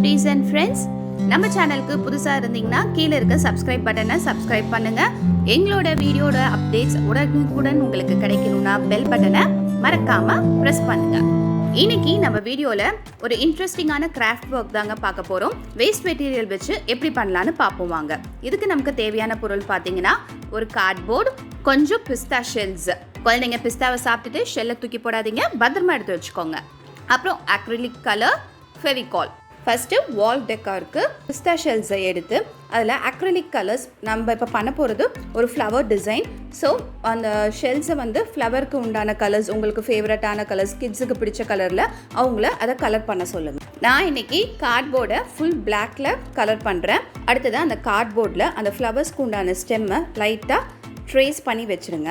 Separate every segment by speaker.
Speaker 1: cuties and friends, நம்ம சேனலுக்கு புதுசா இருந்தீங்கன்னா கீழ இருக்க subscribe பட்டனை subscribe பண்ணுங்க. எங்களோட வீடியோட அப்டேட்ஸ் உடனுக்குடன் உங்களுக்கு கிடைக்கணும்னா பெல் பட்டனை மறக்காம press பண்ணுங்க. இன்னைக்கு நம்ம வீடியோல ஒரு இன்ட்ரஸ்டிங்கான கிராஃப்ட் வர்க் தாங்க பார்க்க போறோம். வேஸ்ட் மெட்டீரியல் வச்சு எப்படி பண்ணலாம்னு பாப்போம் வாங்க. இதுக்கு நமக்கு தேவையான பொருள் பாத்தீங்கன்னா ஒரு கார்ட்போர்ட், கொஞ்சம் பிஸ்தா ஷெல்ஸ். குழந்தைங்க பிஸ்தாவை சாப்பிட்டுட்டு ஷெல்லை தூக்கி போடாதீங்க, பத்திரமா எடுத்து வச்சுக்கோங்க. அப்புறம் acrylic கலர், ஃபெவிகால். ஃபஸ்ட்டு வால் டெக்காருக்கு பிஸ்தா ஷெல்ஸை எடுத்து அதில் acrylic கலர்ஸ் நம்ம இப்போ பண்ண போகிறது ஒரு ஃப்ளவர் டிசைன். ஸோ அந்த ஷெல்ஸை வந்து ஃப்ளவருக்கு உண்டான கலர்ஸ், உங்களுக்கு ஃபேவரட்டான கலர்ஸ், கிட்ஸுக்கு பிடிச்ச கலரில் அவங்கள அதை கலர் பண்ண சொல்லுங்கள். நான் இன்றைக்கி கார்ட்போர்டை ஃபுல் பிளாக்ல கலர் பண்ணுறேன். அடுத்தது அந்த கார்ட்போர்டில் அந்த ஃப்ளவர்ஸ்க்கு உண்டான ஸ்டெம்மை லைட்டாக ட்ரேஸ் பண்ணி வச்சுருங்க.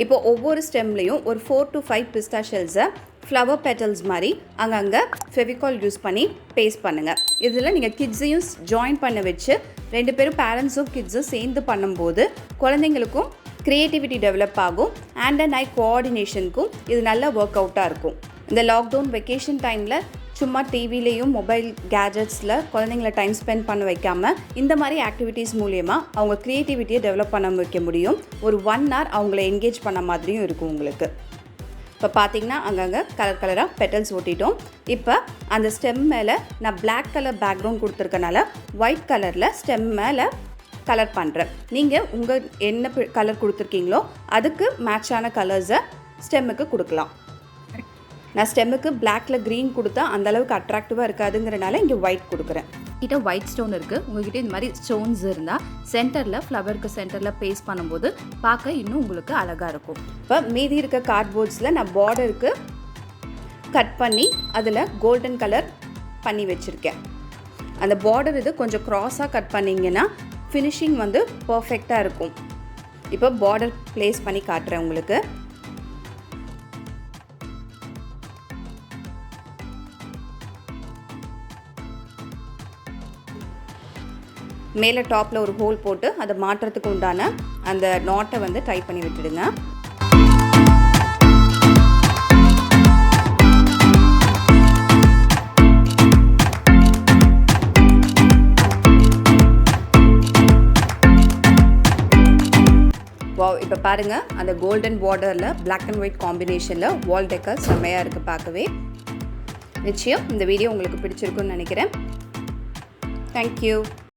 Speaker 1: இப்போ ஒவ்வொரு ஸ்டெம்லேயும் ஒரு 4 to 5 பிஸ்தா ஷெல்ஸை ஃப்ளவர் பெட்டல்ஸ் மாதிரி அங்கங்கே ஃபெவிகால் யூஸ் பண்ணி பேஸ்ட் பண்ணுங்கள். இதில் நீங்கள் கிட்ஸையும் ஜாயின் பண்ண வச்சு 2 பேரும் பேரண்ட்ஸும் கிட்ஸும் சேர்ந்து பண்ணும்போது குழந்தைங்களுக்கும் க்ரியேட்டிவிட்டி டெவலப் ஆகும். ஹேண்ட் அண்ட் ஐ கோஆர்டினேஷனுக்கும் இது நல்ல ஒர்க் அவுட்டாக இருக்கும். இந்த லாக்டவுன் வெக்கேஷன் டைமில் சும்மா டிவிலேயும் மொபைல் கேஜெட்ஸில் குழந்தைங்கள டைம் ஸ்பெண்ட் பண்ண வைக்காமல் இந்த மாதிரி ஆக்டிவிட்டீஸ் மூலயமா அவங்க க்ரியேட்டிவிட்டியை டெவலப் பண்ண வைக்க முடியும். ஒரு 1 hour அவங்கள என்கேஜ் பண்ண மாதிரியும் இருக்கும் உங்களுக்கு. இப்போ பார்த்தீங்கன்னா அங்கங்கே கலர் கலராக பெட்டல்ஸ் ஒட்டிட்டோம். இப்போ அந்த ஸ்டெம் மேலே நான் பிளாக் கலர் பேக்ரவுண்ட் கொடுத்துருக்கனால ஒயிட் கலரில் ஸ்டெம் மேலே கலர் பண்ணுறேன். நீங்கள் உங்கள் என்ன கலர் கொடுத்துருக்கீங்களோ அதுக்கு மேட்சான கலர்ஸை ஸ்டெம்முக்கு கொடுக்கலாம். நான் ஸ்டெம்முக்கு பிளாக்ல க்ரீன் கொடுத்தா அந்தளவுக்கு அட்ராக்டிவாக இருக்காதுங்கிறனால இங்கே ஒயிட் கொடுக்குறேன். கிட்ட ஒயிட் ஸ்டோன் இருக்குது. உங்கள்கிட்ட இந்த மாதிரி ஸ்டோன்ஸ் இருந்தால் சென்டரில் ஃப்ளவருக்கு சென்டரில் பேஸ்ட் பண்ணும்போது பார்க்க இன்னும் உங்களுக்கு அழகாக இருக்கும். இப்போ மீதி இருக்க கார்ட்போர்ட்ஸில் நான் பார்டருக்கு கட் பண்ணி அதில் கோல்டன் கலர் பண்ணி வச்சுருக்கேன். அந்த பார்டர் இது கொஞ்சம் க்ராஸாக கட் பண்ணிங்கன்னா ஃபினிஷிங் வந்து பர்ஃபெக்டாக இருக்கும். இப்போ பார்டர் ப்ளேஸ் பண்ணி காட்டுறேன் உங்களுக்கு. மேலே டாப்பில் ஒரு ஹோல் போட்டு அதை மாட்டுறதுக்கு உண்டான அந்த நாட்டை வந்து டைப் பண்ணி விட்டுடுங்க. வாவ், இப்போ பாருங்கள் அந்த கோல்டன் பார்டரில் பிளாக் அண்ட் ஒயிட் காம்பினேஷனில் வால் டெக்கர் செம்மையாக இருக்குது பார்க்கவே. நிச்சயம் இந்த வீடியோ உங்களுக்கு பிடிச்சிருக்குன்னு நினைக்கிறேன். தேங்க்யூ.